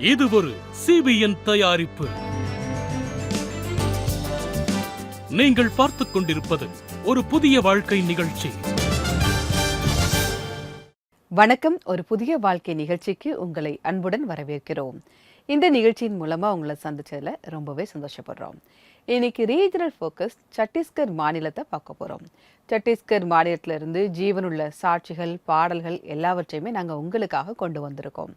இது ஒரு CBN தயாரிப்பு. நீங்கள் பார்த்துக் கொண்டிருப்பது ஒரு புதிய வாழ்க்கை நிகழ்ச்சி. வணக்கம். ஒரு புதிய வாழ்க்கை நிகழ்ச்சிக்கு உங்களை அன்புடன் வரவேற்கிறோம். இந்த நிகழ்ச்சியின் மூலமா உங்களை சந்திச்சதுல ரொம்பவே சந்தோஷப்படுறோம். இன்னைக்கு ரீஜனல் ஃபோக்கஸ் சத்தீஸ்கர் மாநிலத்தை பார்க்க போறோம். சத்தீஸ்கர் மாநிலத்திலிருந்து ஜீவனுள்ள சாட்சிகள், பாடல்கள் எல்லாவற்றையுமே நாங்கள் உங்களுக்காக கொண்டு வந்திருக்கோம்.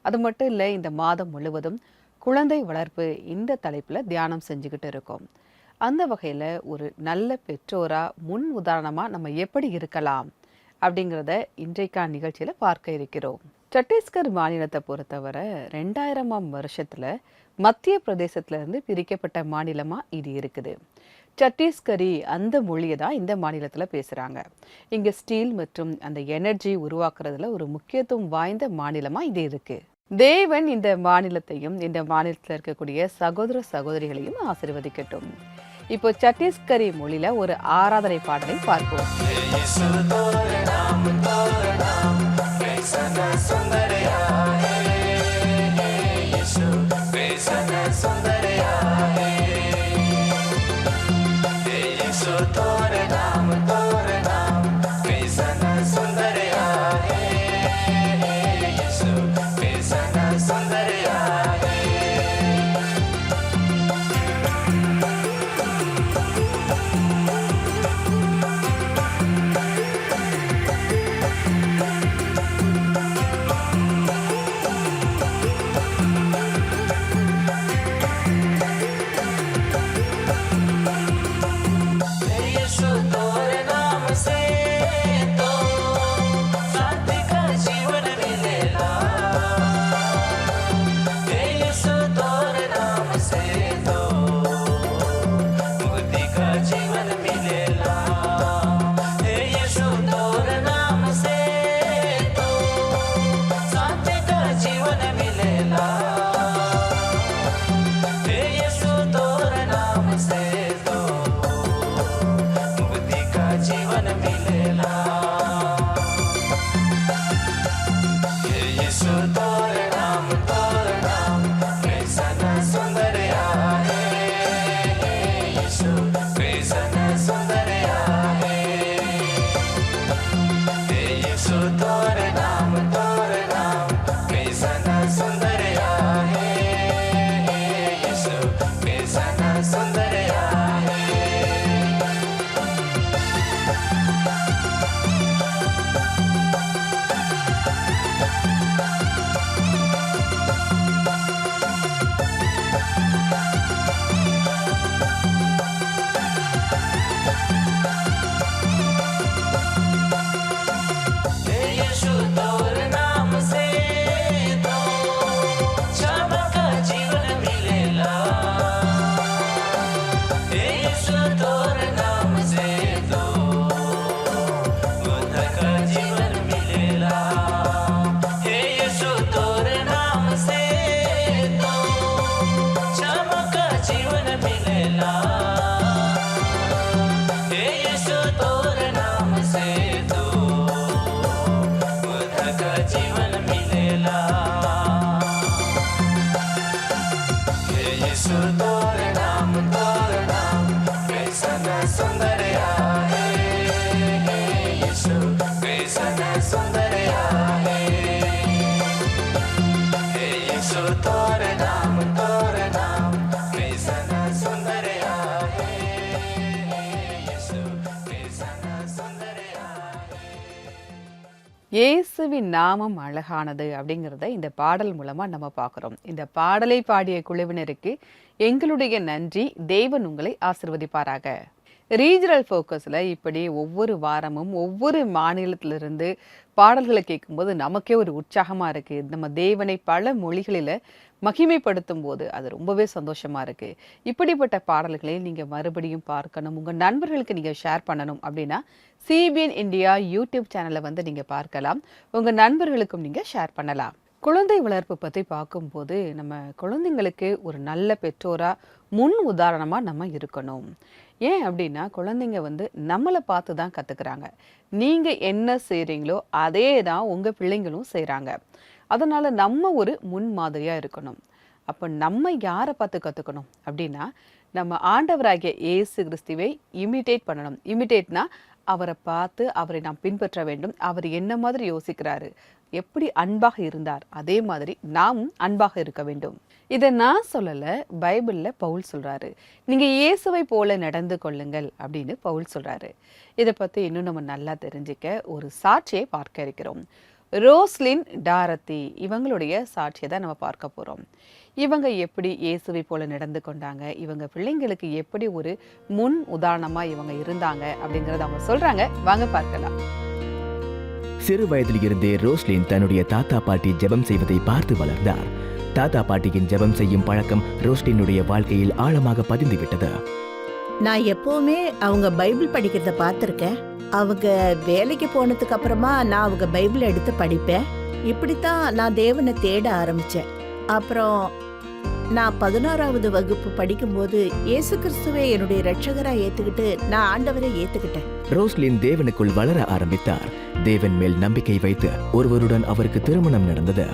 அது மட்டும் இல்லை, இந்த மாதம் முழுவதும் குழந்தை வளர்ப்பு இந்த தலைப்பில் தியானம் செஞ்சுக்கிட்டு இருக்கோம். அந்த வகையில் ஒரு நல்ல பெற்றோரா முன் உதாரணமாக நம்ம எப்படி இருக்கலாம் அப்படிங்கிறத இன்றைக்கான நிகழ்ச்சியில் பார்க்க இருக்கிறோம். சத்தீஸ்கர் மாநிலத்தை பொறுத்தவரை 2000ஆம் வருஷத்தில் மத்திய பிரதேசத்திலிருந்து பிரிக்கப்பட்ட மாநிலமாக இது இருக்குது. சத்தீஸ்கரி அந்த மொழியை தான் இந்த மாநிலத்தில் பேசுகிறாங்க. இங்கே ஸ்டீல் மற்றும் அந்த எனர்ஜி உருவாக்குறதுல ஒரு முக்கியத்துவம் வாய்ந்த மாநிலமாக இது இருக்குது. தேவன் இந்த மாநிலத்தையும் இந்த மாநிலத்தில் இருக்கக்கூடிய சகோதர சகோதரிகளையும் ஆசீர்வதிக்கட்டும். இப்போ சத்தீஸ்கரி மொழியில ஒரு ஆராதனை பாடலை பார்ப்போம். இயேசுவின் நாமம் அழகானது அப்படிங்கிறத இந்த பாடல் மூலமா நம்ம பார்க்குறோம். இந்த பாடலை பாடிய குழுவினருக்கு எங்களுடைய நன்றி. தேவன் உங்களை ஆசீர்வதிப்பாராக. ரீஜனல் ஃபோக்கஸில் இப்படி ஒவ்வொரு வாரமும் ஒவ்வொரு மாநிலத்திலிருந்து பாடல்களை கேட்கும்போது நமக்கே ஒரு உற்சாகமாக இருக்குது. நம்ம தேவனை பல மொழிகளில் மகிமைப்படுத்தும் போது அது ரொம்பவே சந்தோஷமாக இருக்குது. இப்படிப்பட்ட பாடல்களை நீங்கள் மறுபடியும் பார்க்கணும், உங்கள் நண்பர்களுக்கு நீங்கள் ஷேர் பண்ணணும் அப்படின்னா CBN இந்தியா யூடியூப் சேனலை வந்து நீங்கள் பார்க்கலாம். உங்கள் நண்பர்களுக்கும் நீங்கள் ஷேர் பண்ணலாம். குழந்தை வளர்ப்பு பற்றி பார்க்கும்போது நம்ம குழந்தைங்களுக்கு ஒரு நல்ல பெற்றோராக முன் உதாரணமாக நம்ம இருக்கணும். ஏன் அப்படின்னா குழந்தைங்க வந்து நம்மளை பார்த்து தான் கற்றுக்குறாங்க. நீங்கள் என்ன செய்கிறீங்களோ அதே தான் உங்கள் பிள்ளைங்களும் செய்கிறாங்க. அதனால நம்ம ஒரு முன்மாதிரியா இருக்கணும். அப்போ நம்ம யாரை பார்த்து கற்றுக்கணும் அப்படின்னா, நம்ம ஆண்டவராகிய இயேசு கிறிஸ்துவை இமிட்டேட் பண்ணணும். இமிட்டேட்னா அவரை பார்த்து அவரை நாம் பின்பற்ற வேண்டும். அவர் என்ன மாதிரி யோசிக்கிறாரு, எப்படி அன்பாக இருந்தார், அதே மாதிரி நாமும் அன்பாக இருக்க வேண்டும். இதை நான் சொல்லலை, பைபிளில் பவுல் சொல்கிறாரு. நீங்கள் இயேசுவை போல நடந்து கொள்ளுங்கள் அப்படின்னு பவுல் சொல்கிறாரு. இதை பற்றி இன்னும் நம்ம நல்லா தெரிஞ்சுக்க ஒரு சாட்சியை பார்க்க இருக்கிறோம். ரோஸ்லின் டாரத்தி இவங்களுடைய சாட்சியை தான் நம்ம பார்க்க போகிறோம். இவங்க எப்படி இயேசுவை போல நடந்து கொண்டாங்க, இவங்க பிள்ளைங்களுக்கு எப்படி ஒரு முன் உதாரணமாக இவங்க இருந்தாங்க அப்படிங்கிறத அவங்க சொல்கிறாங்க. வாங்க பார்க்கலாம். சிறு வயதில் இருந்தே ரோஸ்லின் தன்னுடைய தாத்தா பாட்டி ஜெபம் செய்வதை பார்த்து வளர்ந்தார். தாத்தா பாட்டியின் ஜெபம் செய்யும் பழக்கம் ரோஸ்லினுடைய வாழ்க்கையில் ஆழமாக பதிந்துவிட்டது. நான் எப்பவுமே அவங்க பைபிள் படிக்கிறத பார்த்துருக்கேன். அவங்க வேலைக்கு போனதுக்கு அப்புறமா நான் அவங்க பைபிள் எடுத்து படிப்பேன். இப்படித்தான் நான் தேவனை தேட ஆரம்பிச்சேன். அப்புறம் நான் 11ஆவது வகுப்பு படிக்கும்போது இயேசு கிறிஸ்துவை என்னுடைய இரட்சகரா ஏத்துக்கிட்டு நான் ஆண்டவரை ஏத்துக்கிட்டேன். ரோஸ்லின் தேவனுக்குள் வளர ஆரம்பித்தார். தேவன் மேல் நம்பிக்கை வைத்து ஒருவருடன் அவருக்கு திருமணம் நடந்தது.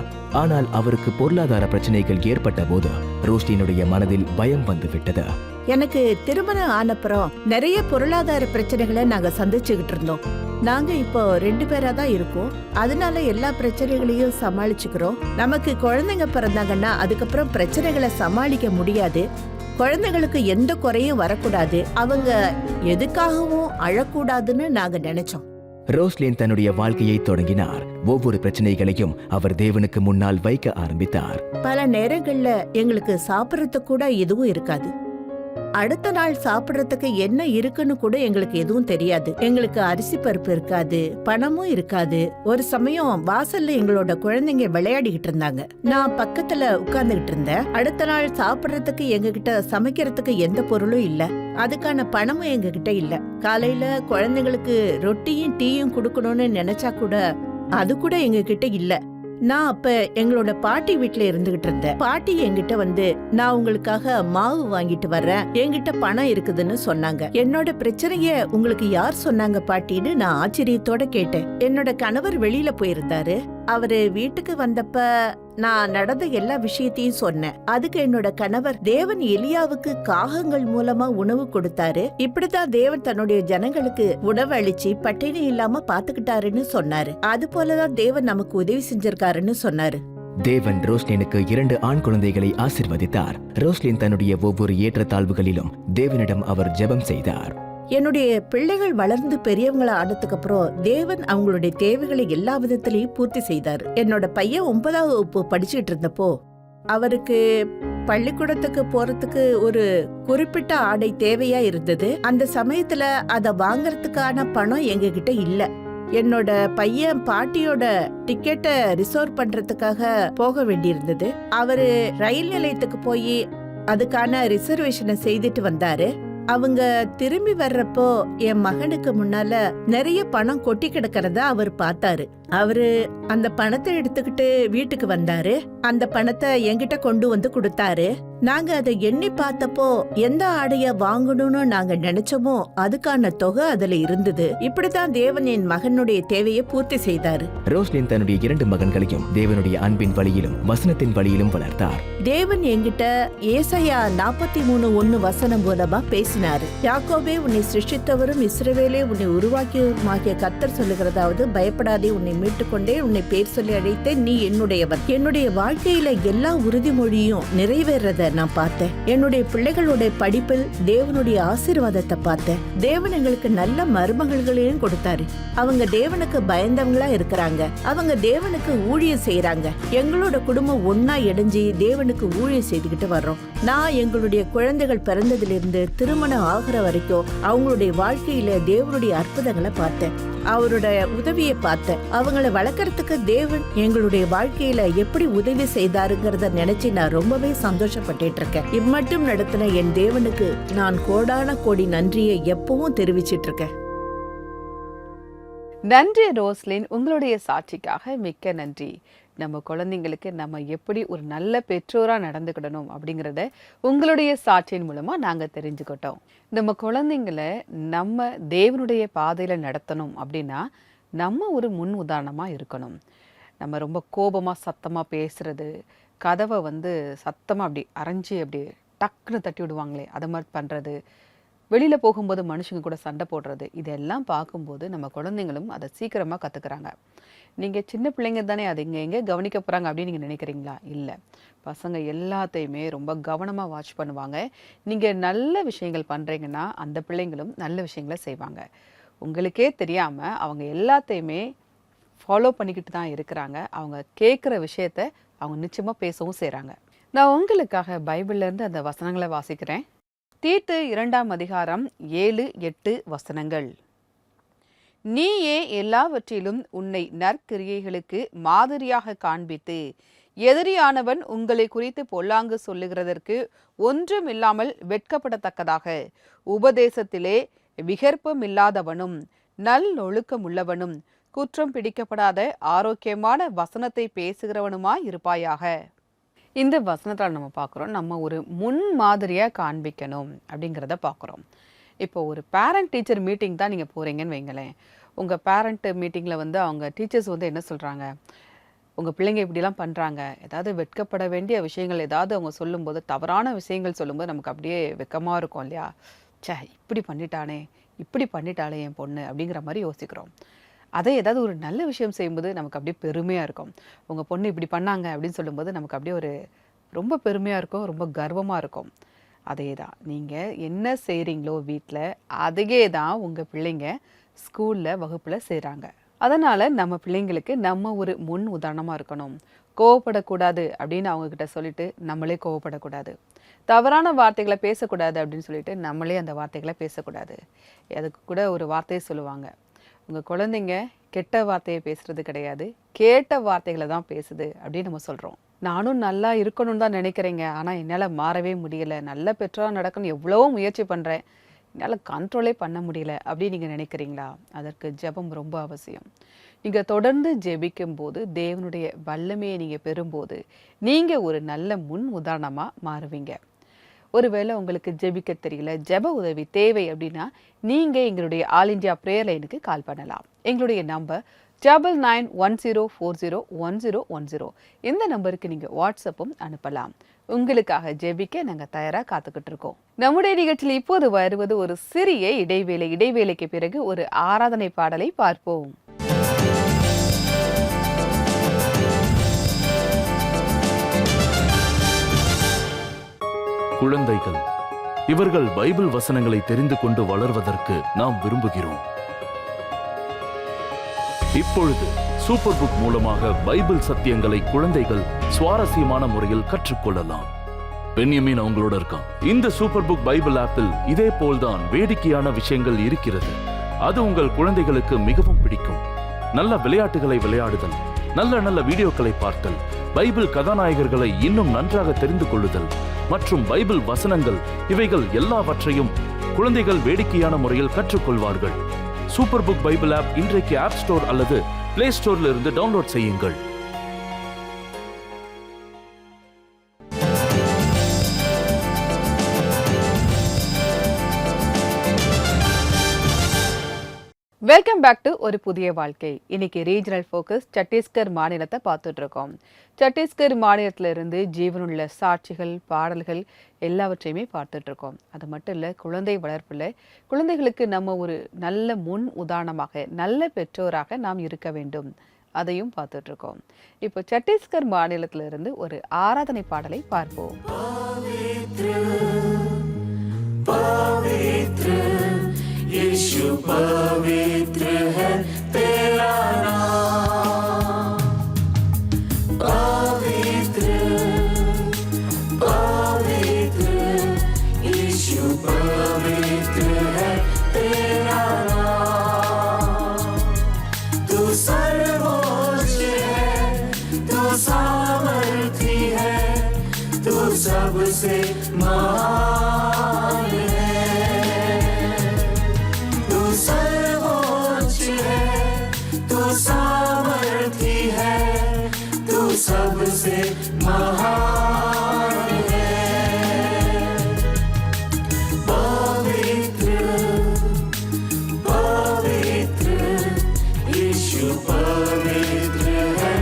ஆனால் அவருக்கு பொருளாதார பிரச்சனைகள் ஏற்பட்ட போது ரோஸ்லினுடைய மனதில் பயம் வந்து விட்டது. எனக்கு திருமணம் ஆனப்புறம் நிறைய பொருளாதார பிரச்சனைகளை நாங்க சந்திச்சுக்கிட்டு இருந்தோம். நாங்க இப்போ 2 பேரா தான் இருக்கோம். அதனால எல்லா பிரச்சனைகளையும் சமாளிச்சுக்கிறோம். நமக்கு குழந்தைங்க பிறந்தாங்கன்னா அதுக்கப்புறம் பிரச்சனைகளை சமாளிக்க முடியாது. குழந்தைங்களுக்கு எந்த குறையும் வரக்கூடாது, அவங்க எதுக்காகவும் அழக்கூடாதுன்னு நாங்க நினைச்சோம். ரோஸ்லின் தன்னுடைய வாழ்க்கையை தொடங்கினார். ஒவ்வொரு பிரச்சனைகளையும் அவர் தேவனுக்கு முன்னால் வைக்க ஆரம்பித்தார். பல நேரங்கள்ல எங்களுக்கு சாப்பிடறதுக்கு கூட எதுவும் இருக்காது. அடுத்த நாள் சாப்பிடறதுக்கு என்ன இருக்குன்னு கூட எங்களுக்கு எதுவும் தெரியாது. எங்களுக்கு அரிசி பருப்பு இருக்காது, பணமும் இருக்காது. ஒரு சமயம் வாசல்ல எங்களோட குழந்தைங்க விளையாடிக்கிட்டு இருந்தாங்க. நான் பக்கத்துல உட்கார்ந்துகிட்டு இருந்தேன். அடுத்த நாள் சாப்பிடறதுக்கு எங்க கிட்ட சமைக்கிறதுக்கு எந்த பொருளும் இல்ல, அதுக்கான பணமும் எங்க கிட்ட இல்ல. காலையில குழந்தைங்களுக்கு ரொட்டியும் டீயும் குடுக்கணும்னு நினைச்சா கூட அது கூட எங்க கிட்ட இல்ல. நான் அப்ப எங்களோட பாட்டி வீட்டுல இருந்துகிட்டு இருந்தேன். பாட்டி என்கிட்ட வந்து, நான் உங்களுக்காக மாவு வாங்கிட்டு வர்றேன், என்கிட்ட பணம் இருக்குதுன்னு சொன்னாங்க. என்னோட பிரச்சனைய உங்களுக்கு யார் சொன்னாங்க பாட்டின்னு நான் ஆச்சரியத்தோட கேட்டேன். என்னோட கணவர் வெளியில போயிருந்தாரு. அவரு வீட்டுக்கு வந்தப்ப நான் நடந்த எல்லா விஷயத்தையும் சொன்னேன். அதுக்கு என்னோட கணவர், தேவன் எலியாவுக்கு காகங்கள் மூலமா உணவு கொடுத்தாரு, இப்படித்தான் தேவன் தன்னுடைய ஜனங்களுக்கு உணவு அளிச்சு பட்டினி இல்லாம பாத்துக்கிட்டாருன்னு சொன்னாரு. அது போலதான் தேவன் நமக்கு உதவி செஞ்சிருக்காருன்னு சொன்னாரு. தேவன் ரோஸ்லினுக்கு 2 ஆண் குழந்தைகளை ஆசிர்வதித்தார். ரோஸ்லின் தன்னுடைய ஒவ்வொரு ஏற்றத்தாழ்வுகளிலும் தேவனிடம் அவர் ஜெபம் செய்தார். என்னுடைய பிள்ளைகள் வளர்ந்து பெரியவங்கள ஆனதுக்கு அப்புறம் தேவன் அவங்களுடைய தேவைகளை எல்லா விதத்திலையும் பூர்த்தி செய்தார். என்னோட பையன் 9ஆவது வகுப்பு படிச்சுட்டு இருந்தப்போ அவருக்கு பள்ளிக்கூடத்துக்கு போறதுக்கு ஒரு குறிப்பிட்ட ஆடை தேவையா இருந்தது. அந்த சமயத்துல அத வாங்கறதுக்கான பணம் எங்க கிட்ட இல்ல. என்னோட பையன் பாட்டியோட டிக்கெட்டை ரிசர்வ் பண்றதுக்காக போக வேண்டியிருந்தது. அவரு ரயில் நிலையத்துக்கு போய் அதுக்கான ரிசர்வேஷனை செய்துட்டு வந்தாரு. அவங்க திரும்பி வர்றப்போ என் மகனுக்கு முன்னால நிறைய பணம் கொட்டி கிடக்கிறத அவர் பார்த்தாரு. அவரு அந்த பணத்தை எடுத்துக்கிட்டு வீட்டுக்கு வந்தாரு. அந்த பணத்தை என்கிட்ட கொண்டு வந்து கொடுத்தாரு. நாங்க அதை எண்ணி பார்த்தப்போ எந்த ஆடைய வாங்கணும்னு நாங்க நினைச்சோமோ அதுக்கான தொகை அதுல இருந்தது. இப்படித்தான் தேவன் என் மகனுடைய தேவையை பூர்த்தி செய்தாரு. ரோஸ்லின் தன்னுடைய 2 மகன்களையும் தேவனுடைய அன்பின் வழியிலும் வசனத்தின் வழியிலும் வளர்த்தார். தேவன் என்கிட்ட ஏசாயா 43:1 வசனம் மூலமா பேசினாரு. யாக்கோபே, உன்னை சிருஷ்டித்தவரும் இஸ்ரவேலே உன்னை உருவாக்கியவருமாகிய கர்த்தர் சொல்லுகிறதாவது, பயப்படாதே, உன்னை மீட்டுக்கொண்டே, உன்னை பேர் சொல்லி அழைத்தேன், நீ என்னுடையவன். என்னுடைய வாழ்க்கையில எல்லா உறுதிமொழியும் நிறைவேறத நான் பார்த்தேன். என்னுடைய பிள்ளைகளுடைய படிப்பில் தேவனுடைய ஆசீர்வாதத்தை பார்த்தேன். தேவன் எங்களுக்கு நல்ல மருமகள்களையும் கொடுத்தாரு. அவங்க தேவனுக்கு பயந்தவங்களா இருக்கிறாங்க. அவங்க தேவனுக்கு ஊழியம் செய்யறாங்க. எங்களோட குடும்பம் ஒன்னா இணைஞ்சு தேவனுக்கு ஊழியம் செய்துகிட்டு வர்றோம். நான் எங்களுடைய குழந்தைகள் பிறந்ததிலிருந்து திருமணம் ஆகிற வரைக்கும் அவங்களுடைய வாழ்க்கையில தேவனுடைய அற்புதங்களை பார்த்தேன். அவருடைய உதவியை பார்த்தேன். அவங்களை வளர்க்கறதுக்கு தேவன் எங்களுடைய வாழ்க்கையில எப்படி உதவி செய்தாருங்கிறத நினைச்சு நான் ரொம்பவே சந்தோஷப்பட்டு இருக்கேன். இம்மட்டும் நடத்தின என் தேவனுக்கு நான் கோடான கோடி நன்றியை எப்பவும் தெரிவிச்சிட்டு இருக்கேன். நன்றி ரோஸ்லின், உங்களுடைய சாட்சிக்காக மிக்க நன்றி. நம்ம குழந்தைங்களுக்கு நம்ம எப்படி ஒரு நல்ல பெற்றோராக நடந்துக்கிடணும் அப்படிங்கிறத உங்களுடைய சாட்சியின் மூலமாக நாங்கள் தெரிஞ்சுக்கிட்டோம். நம்ம குழந்தைங்களை நம்ம தேவனுடைய பாதையில் நடத்தணும் அப்படின்னா நம்ம ஒரு முன் உதாரணமாக இருக்கணும். நம்ம ரொம்ப கோபமாக சத்தமாக பேசுறது, கதவை வந்து சத்தமாக அப்படி அரைஞ்சி அப்படி டக்குன்னு தட்டி விடுவாங்களே அதை மாதிரி பண்ணுறது, வெளியில் போகும்போது மனுஷங்க கூட சண்டை போடுறது, இதெல்லாம் பார்க்கும்போது நம்ம குழந்தைங்களும் அதை சீக்கிரமாக கற்றுக்குறாங்க. நீங்கள் சின்ன பிள்ளைங்க தானே, அது இங்கே எங்கே கவனிக்க போகிறாங்க அப்படின்னு நீங்கள் நினைக்கிறீங்களா? இல்லை, பசங்க எல்லாத்தையுமே ரொம்ப கவனமாக வாட்ச் பண்ணுவாங்க. நீங்கள் நல்ல விஷயங்கள் பண்ணுறீங்கன்னா அந்த பிள்ளைங்களும் நல்ல விஷயங்களை செய்வாங்க. உங்களுக்கே தெரியாமல் அவங்க எல்லாத்தையுமே ஃபாலோ பண்ணிக்கிட்டு தான் இருக்கிறாங்க. அவங்க கேட்குற விஷயத்த அவங்க நிச்சயமாக பேசவும் செய்கிறாங்க. நான் உங்களுக்காக பைபிள்லேருந்து அந்த வசனங்களை வாசிக்கிறேன். தீத்து 2ஆம் அதிகாரம் 7-8 வசனங்கள். நீயே எல்லாவற்றிலும் உன்னை நற்கிரியைகளுக்கு மாதிரியாக காண்பித்து, எதிரியானவன் உங்களை குறித்து பொல்லாங்கு சொல்லுகிறதற்கு ஒன்றுமில்லாமல் வெட்கப்படத்தக்கதாக உபதேசத்திலே விகற்பமில்லாதவனும் நல்லொழுக்கமுள்ளவனும் குற்றம் பிடிக்கப்படாத ஆரோக்கியமான வசனத்தை பேசுகிறவனுமாய் இருப்பாயாக. இந்த வசனத்தால் நம்ம பார்க்குறோம், நம்ம ஒரு முன் மாதிரியாக காண்பிக்கணும் அப்படிங்கிறத பார்க்குறோம். இப்போ ஒரு பேரண்ட் டீச்சர் மீட்டிங் தான் நீங்கள் போகிறீங்கன்னு வைங்களேன். உங்கள் பேரண்ட் மீட்டிங்கில் வந்து அவங்க டீச்சர்ஸ் வந்து என்ன சொல்கிறாங்க, உங்கள் பிள்ளைங்க இப்படிலாம் பண்ணுறாங்க, ஏதாவது வெட்கப்பட வேண்டிய விஷயங்கள் ஏதாவது அவங்க சொல்லும்போது, தவறான விஷயங்கள் சொல்லும்போது நமக்கு அப்படியே வெக்கமாக இருக்கும் இல்லையா? சே, இப்படி பண்ணிட்டாளே என் பொண்ணு அப்படிங்கிற மாதிரி யோசிக்கிறோம். அதே ஏதாவது ஒரு நல்ல விஷயம் செய்யும்போது நமக்கு அப்படியே பெருமையாக இருக்கும். உங்கள் பொண்ணு இப்படி பண்ணாங்க அப்படின்னு சொல்லும்போது நமக்கு அப்படியே ஒரு ரொம்ப பெருமையாக இருக்கும், ரொம்ப கர்வமாக இருக்கும். அதே தான், நீங்கள் என்ன செய்கிறீங்களோ வீட்டில், அதையே தான் உங்கள் பிள்ளைங்க ஸ்கூலில் வகுப்பில் செய்கிறாங்க. அதனால் நம்ம பிள்ளைங்களுக்கு நம்ம ஒரு முன் உதாரணமாக இருக்கணும். கோவப்படக்கூடாது அப்படின்னு அவங்கக்கிட்ட சொல்லிட்டு நம்மளே கோவப்படக்கூடாது. தவறான வார்த்தைகளை பேசக்கூடாது அப்படின்னு சொல்லிட்டு நம்மளே அந்த வார்த்தைகளை பேசக்கூடாது. அதுக்கு கூட ஒரு வார்த்தையை சொல்லுவாங்க, உங்கள் குழந்தைங்க கெட்ட வார்த்தையை பேசுகிறது கிடையாது, கேட்ட வார்த்தைகளை தான் பேசுது அப்படின்னு நம்ம சொல்கிறோம். நானும் நல்லா இருக்கணும்னு தான் நினைக்கிறேங்க, ஆனால் என்னால் மாறவே முடியலை, நல்ல பெற்றோராக நடக்கணும் எவ்வளவோ முயற்சி பண்ணுறேன், என்னால் கண்ட்ரோலே பண்ண முடியல அப்படின்னு நீங்கள் நினைக்கிறீங்களா? அதற்கு ஜெபம் ரொம்ப அவசியம். நீங்கள் தொடர்ந்து ஜெபிக்கும் போது, தேவனுடைய வல்லமையை நீங்கள் பெறும்போது நீங்கள் ஒரு நல்ல முன் உதாரணமாக மாறுவீங்க. ஒருவேளை உங்களுக்கு ஜெபிக்க தெரியல, ஜெப உதவி தேவை அப்படின்னா நீங்கள் எங்களுடைய ஆல் இண்டியா ப்ரேயர் லைனுக்கு கால் பண்ணலாம். எங்களுடைய நம்பர் 9910401010. இந்த நம்பருக்கு நீங்கள் வாட்ஸ்அப்பும் அனுப்பலாம். உங்களுக்காக ஜெபிக்க நாங்கள் தயாராக காத்துக்கிட்டு இருக்கோம். நம்முடைய நிகழ்ச்சியில் இப்போது வருவது ஒரு சிறிய இடைவேளை. இடைவேளைக்கு பிறகு ஒரு ஆராதனை பாடலை பார்ப்போம். குழந்தைகள், இவர்கள் பைபிள் வசனங்களை தெரிந்து கொண்டு வளர்வதற்கு நாம் விரும்புகிறோம். இப்பொழுது சூப்பர் புக் மூலமாக பைபிள் சத்தியங்களை குழந்தைகள் சுவாரஸ்யமான முறையில் கற்றுக்கொள்ளலாம். பென்யமீன் அவங்களோட இருக்கான். இந்த சூப்பர் புக் பைபிள் ஆப்பில் இதே போல்தான் வேடிக்கையான விஷயங்கள் இருக்கிறது. அது உங்கள் குழந்தைகளுக்கு மிகவும் பிடிக்கும். நல்ல விளையாட்டுகளை விளையாடுதல், நல்ல வீடியோக்களை பார்த்தல், பைபிள் கதாநாயகர்களை இன்னும் நன்றாக தெரிந்து கொள்ளுதல் மற்றும் பைபிள் வசனங்கள், இவைகள் எல்லாவற்றையும் குழந்தைகள் வேடிக்கையான முறையில் கற்றுக்கொள்வார்கள். சூப்பர் புக் பைபிள் ஆப் இன்றைக்கு ஆப் ஸ்டோர் அல்லது பிளே ஸ்டோர்ல இருந்து டவுன்லோட் செய்யுங்கள். வெல்கம் பேக் டு ஒரு புதிய வாழ்க்கை. இன்னைக்கு ரீஜனல் ஃபோக்கஸ் சத்தீஸ்கர் மாநிலத்தை பார்த்துட்டு இருக்கோம். சத்தீஸ்கர் மாநிலத்திலிருந்து ஜீவனுள்ள சாட்சிகள், பாடல்கள் எல்லாவற்றையுமே பார்த்துட்டு இருக்கோம். அது மட்டும் இல்லை, குழந்தை வளர்ப்பில் குழந்தைகளுக்கு நம்ம ஒரு நல்ல முன் உதாரணமாக, நல்ல பெற்றோராக நாம் இருக்க வேண்டும், அதையும் பார்த்துட்டு இருக்கோம். இப்போ சத்தீஸ்கர் மாநிலத்திலிருந்து ஒரு ஆராதனை பாடலை பார்ப்போம். यीशु पवित्र है तेरा नाम, पवित्र पवित्र यीशु पवित्र है तेरा नाम। तू सर्वोच्च है, तू सामर्थी है, तू सबसे महान है। सर्वोच्च है, तू सामर्थी है, तू सबसे महान है। पवित्र पवित्र यीशु पवित्र है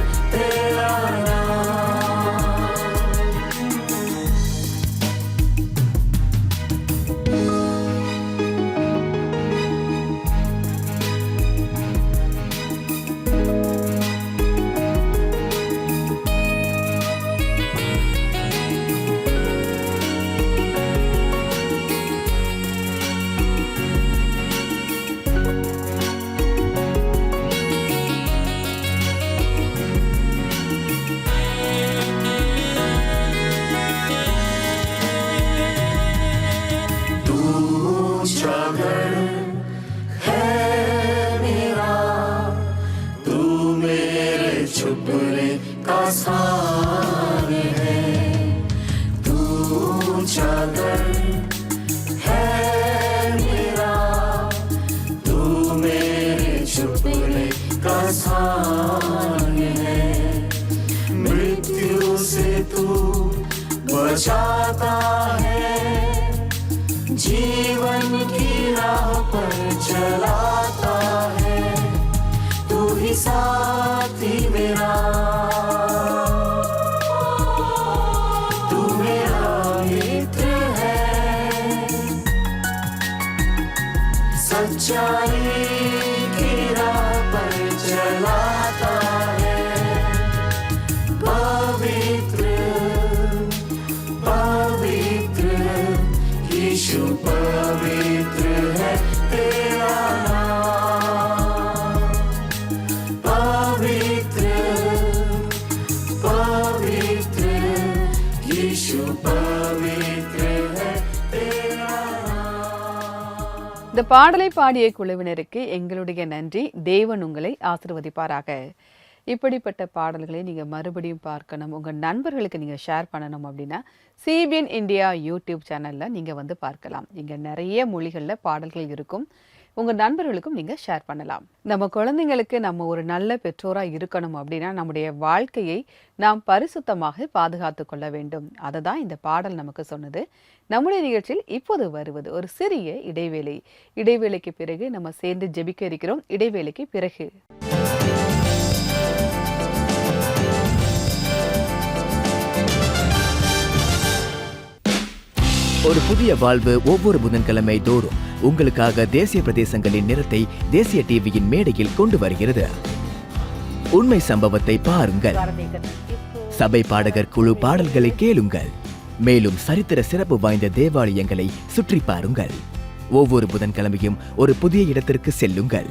छुपने का स्थान है। मृत्यु से तू बचाता है, जीवन की राह पर चलाता है। तू ही साथी मेरा, तू मेरा मित्र है। सच्चाई की राह पर चलाता है। पवित्र पवित्र यीशु पवित्र है तेरा नाम। पवित्र पवित्र यीशु पवित्र है तेरा नाम। இந்த பாடலை பாடிய குழுவினருக்கு எங்களுடைய நன்றி. தேவன் உங்களை ஆசீர்வதிப்பாராக. இப்படிப்பட்ட பாடல்களை நீங்கள் மறுபடியும் பார்க்கணும், உங்கள் நண்பர்களுக்கு நீங்கள் ஷேர் பண்ணணும் அப்படின்னா சிபிஎன் இந்தியா யூடியூப் சேனலில் நீங்கள் வந்து பார்க்கலாம். இங்கே நிறைய மொழிகளில் பாடல்கள் இருக்கும். உங்கள் நண்பர்களுக்கும் நீங்கள் ஷேர் பண்ணலாம். நம்ம குழந்தைங்களுக்கு நம்ம ஒரு நல்ல பெற்றோராக இருக்கணும் அப்படின்னா நம்முடைய வாழ்க்கையை நாம் பரிசுத்தமாக பாதுகாத்து கொள்ள வேண்டும். அதை தான் இந்த பாடல் நமக்கு சொன்னது. நம்முடைய நிகழ்ச்சியில் இப்போது வருவது ஒரு சிறிய இடைவேளை. இடைவேளைக்கு பிறகு நம்ம சேர்ந்து ஜெபிக்க இருக்கிறோம். இடைவேளைக்கு பிறகு ஒரு புதிய வாழ்வு ஒவ்வொரு புதன்கிழமை தோறும் உங்களுக்காக தேசிய பிரதேசங்களின் நிறத்தை தேசிய டிவியின் மேடையில் கொண்டு வருகிறது. உண்மை சம்பவத்தை பாருங்கள். சபை பாடகர் குழு பாடல்களை கேளுங்கள். மேலும் சரித்திர சிறப்பு வாய்ந்த தேவாலயங்களை சுற்றி பாருங்கள். ஒவ்வொரு புதன்கிழமையும் ஒரு புதிய இடத்திற்கு செல்லுங்கள்.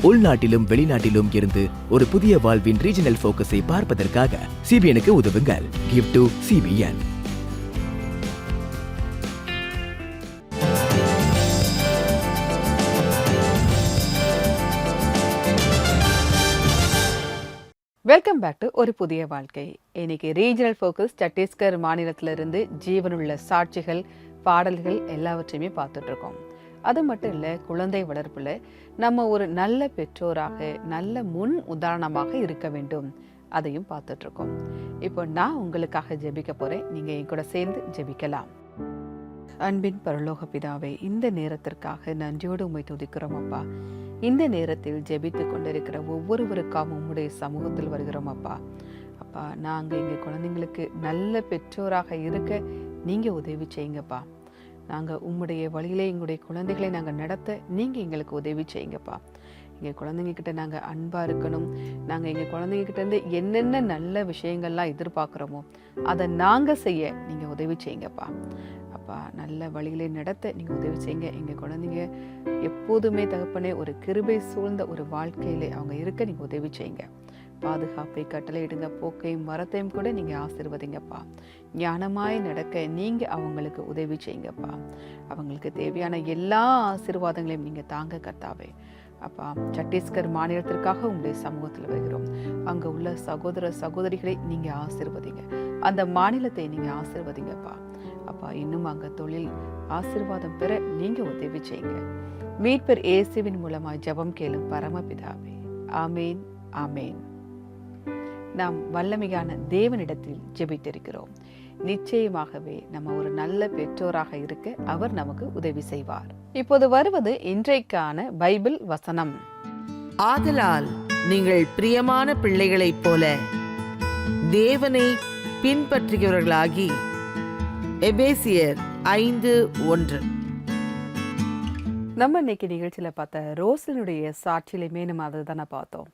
உள்நாட்டிலும் வெளிநாட்டிலும் இருந்து ஒரு புதிய வாழ்வின் ரீஜனல் போக்கஸை பார்ப்பதற்காக சிபிஎனுக்கு உதவுங்கள். Give to CBN. Welcome back to ஒரு புதிய வாழ்க்கை. இன்னைக்கு ரீஜனல் ஃபோக்கஸ் சத்தீஸ்கர் மாநிலத்திலிருந்து ஜீவனுள்ள சாட்சிகள், பாடல்கள் எல்லாவற்றையுமே பார்த்துட்டு இருக்கோம். அது மட்டும் இல்லை, குழந்தை வளர்ப்பில் நம்ம ஒரு நல்ல பெற்றோராக, நல்ல முன் உதாரணமாக இருக்க வேண்டும், அதையும் பார்த்துட்டு இருக்கோம். இப்போ நான் உங்களுக்காக ஜெபிக்க போறேன். நீங்க என் கூட சேர்ந்து ஜெபிக்கலாம். அன்பின் பரலோக பிதாவே, இந்த நேரத்திற்காக நன்றியோடு உம்மை துதிக்கிறோம் அப்பா. இந்த நேரத்தில் ஜெபித்து கொண்டிருக்கிற ஒவ்வொருவருக்காகவும் உம்முடைய சமூகத்தில் வருகிறோம் அப்பா. அப்பா, நாங்கள் எங்கள் குழந்தைங்களுக்கு நல்ல பெற்றோராக இருக்க நீங்கள் உதவி செய்யுங்கப்பா. நாங்கள் உம்முடைய வழியிலே எங்களுடைய குழந்தைகளை நாங்கள் நடத்த நீங்கள் எங்களுக்கு உதவி செய்யுங்கப்பா. எங்கள் குழந்தைங்கக்கிட்ட நாங்கள் அன்பாக இருக்கணும். நாங்கள் எங்கள் குழந்தைங்கக்கிட்டேருந்து என்னென்ன நல்ல விஷயங்கள்லாம் எதிர்பார்க்குறோமோ அதை நாங்கள் செய்ய நீங்கள் உதவி செய்யுங்கப்பா. அப்பா, நல்ல வழியிலே நடத்த நீங்கள் உதவி செய்யுங்க. எங்கள் குழந்தைங்க எப்போதுமே தகப்பனே ஒரு கிருபை சூழ்ந்த ஒரு வாழ்க்கையிலே அவங்க இருக்க நீங்கள் உதவி செய்யுங்க. பாதுகாப்பை கட்டளையிடுங்க. போக்கையும் மரத்தையும் கூட நீங்கள் ஆசீர்வதிங்கப்பா. ஞானமாய் நடக்க நீங்கள் அவங்களுக்கு உதவி செய்யுங்கப்பா. அவங்களுக்கு தேவையான எல்லா ஆசீர்வாதங்களையும் நீங்கள் தாங்க கர்த்தாவே. அப்பா, சத்தீஸ்கர் மாநிலத்திற்காக உங்களுடைய சமூகத்தில் வருகிறோம். அங்கே உள்ள சகோதர சகோதரிகளை நீங்கள் ஆசீர்வதிங்க. அந்த மாநிலத்தை நீங்கள் ஆசீர்வதிங்கப்பா. அப்பா, இன்னும் அங்கே தொழில் ஆசீர்வாதம் பெற நீங்கள் உதவி செய்யுங்க. மீட்பர் இயேசுவின் மூலமாய் ஜெபம் கேளும் பரமபிதாவே. ஆமேன், ஆமேன். நாம் வல்லமையான தேவனிடத்தில் ஜெபித்திருக்கிறோம். நிச்சயமாகவே நம்ம ஒரு நல்ல பெற்றோராக இருக்க அவர் நமக்கு உதவி செய்வார். இப்போது வருவது இன்றைக்கான பைபிள் வசனம். ஆதலால் நீங்கள் பிரியமான பிள்ளைகளைப் போல தேவனை பின்பற்றுகிறவர்களாகி. எபேசியர் 5:1. நம்ம இன்னைக்கு நிகழ்ச்சியில் பார்த்த ரோசனுடைய சாட்சியிலுமே நம்ம அதை தானே பார்த்தோம்.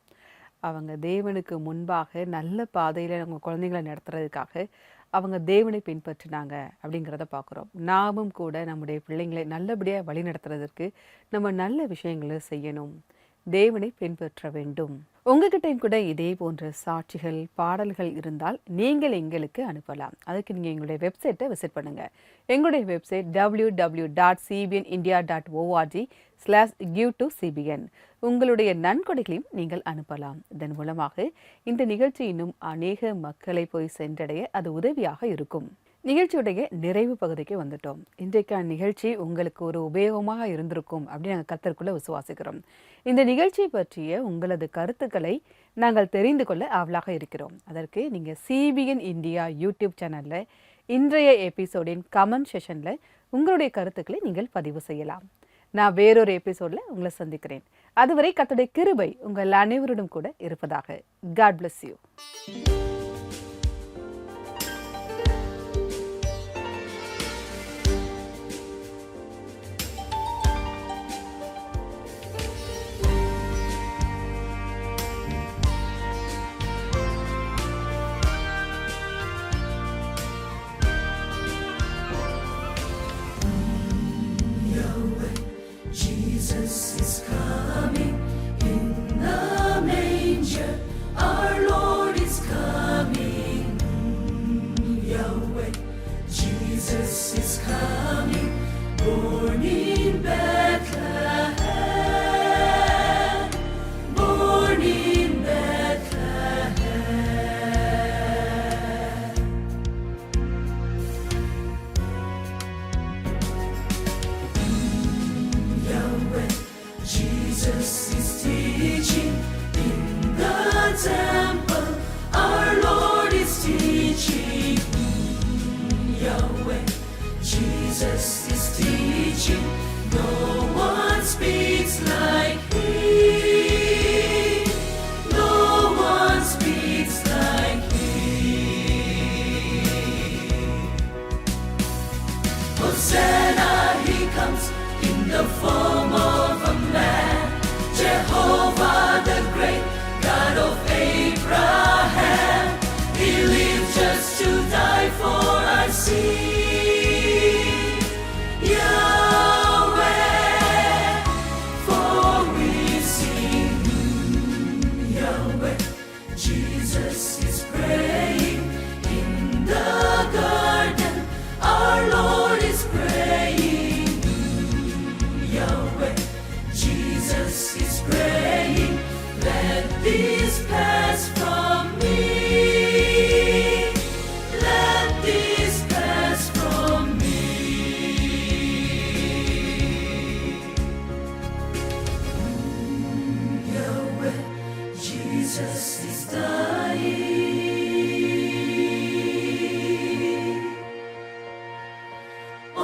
அவங்க தேவனுக்கு முன்பாக நல்ல பாதையில் அவங்க குழந்தைங்களை நடத்துறதுக்காக அவங்க தேவனை பின்பற்றினாங்க அப்படிங்கிறத பார்க்குறோம். நாமும் கூட நம்முடைய பிள்ளைங்களை நல்லபடியாக வழி நடத்துறதற்கு நம்ம நல்ல விஷயங்களை செய்யணும், தேவனை பின்பற்ற வேண்டும். உங்ககிட்டையும் கூட இதே போன்ற சாட்சிகள், பாடல்கள் இருந்தால் நீங்கள் எங்களுக்கு அனுப்பலாம். அதுக்கு நீங்கள் எங்களுடைய வெப்சைட்டை விசிட் பண்ணுங்கள். எங்களுடைய வெப்சைட் www.cbnindia.org/give-to-cbn. உங்களுடைய நன்கொடைகளையும் நீங்கள் அனுப்பலாம். இதன் மூலமாக இந்த நிகழ்ச்சி இன்னும் அநேக மக்களை போய் சென்றடைய அது உதவியாக இருக்கும். நிகழ்ச்சியுடைய நிறைவு பகுதிக்கு வந்துட்டோம். இன்றைக்கான நிகழ்ச்சி உங்களுக்கு ஒரு உபயோகமாக இருந்திருக்கும் அப்படின்னு நாங்கள் கர்த்தருக்குள்ள விசுவாசிக்கிறோம். இந்த நிகழ்ச்சியை பற்றிய உங்களது கருத்துக்களை நாங்கள் தெரிந்து கொள்ள ஆவலாக இருக்கிறோம். அதற்கு நீங்கள் சிபிஎன் இந்தியா யூடியூப் சேனலில் இன்றைய எபிசோடின் கமெண்ட் செஷனில் உங்களுடைய கருத்துக்களை நீங்கள் பதிவு செய்யலாம். நான் வேறொரு எபிசோடில் உங்களை சந்திக்கிறேன். அதுவரை கர்த்தருடைய கிருபை உங்கள் அனைவருடன் கூட இருப்பதாக. God bless you. Jesus is coming in the manger. Our Lord is coming. Yahweh, Jesus is coming. Born in Bethlehem. Born in Bethlehem. Yahweh, Jesus is teaching in the temple. Our Lord is teaching. Yahweh, Jesus is teaching. No one speaks like Him. No one speaks like Him. Hosanna, He comes in the form of a man. Jehovah the great, God of Abraham. He lived just to die for our sin. Yahweh, for we sing. Yahweh, Jesus is praying in the garden. Our Lord is praying. Yahweh, Jesus is praying. Let this pass from me. Let this pass from me. Yahweh, Jesus is dying.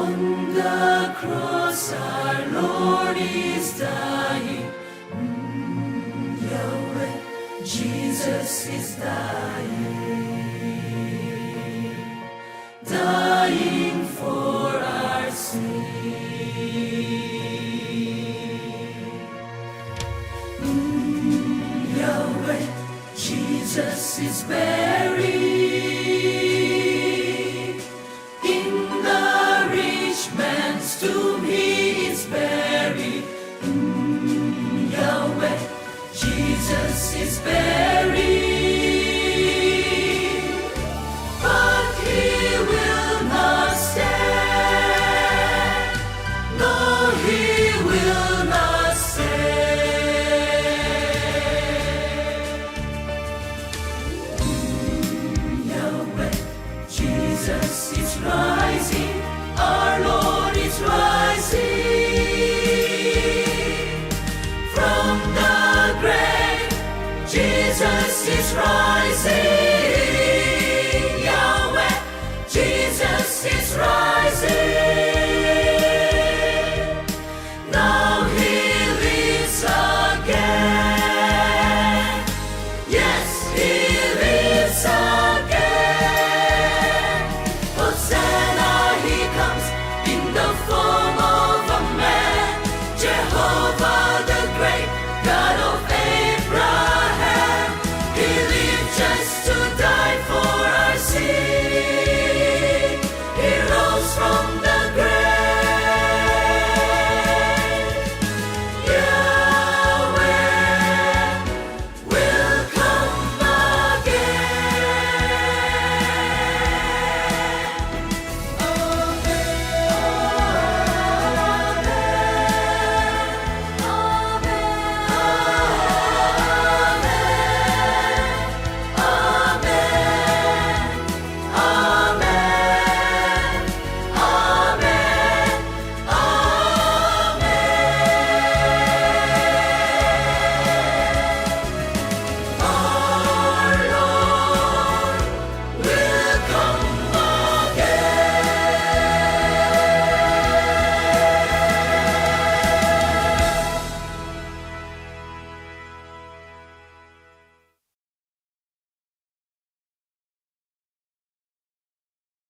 On the cross, our Lord is dying. Yahweh, Jesus is dying. Dying for our sin. Yahweh, Jesus is buried. In the rich man's tomb He is buried. Yahweh, Jesus is buried. But He will not stand. No, He will not stand. Yahweh, Jesus is rising. Our Lord is rising from the grave. Jesus is rising.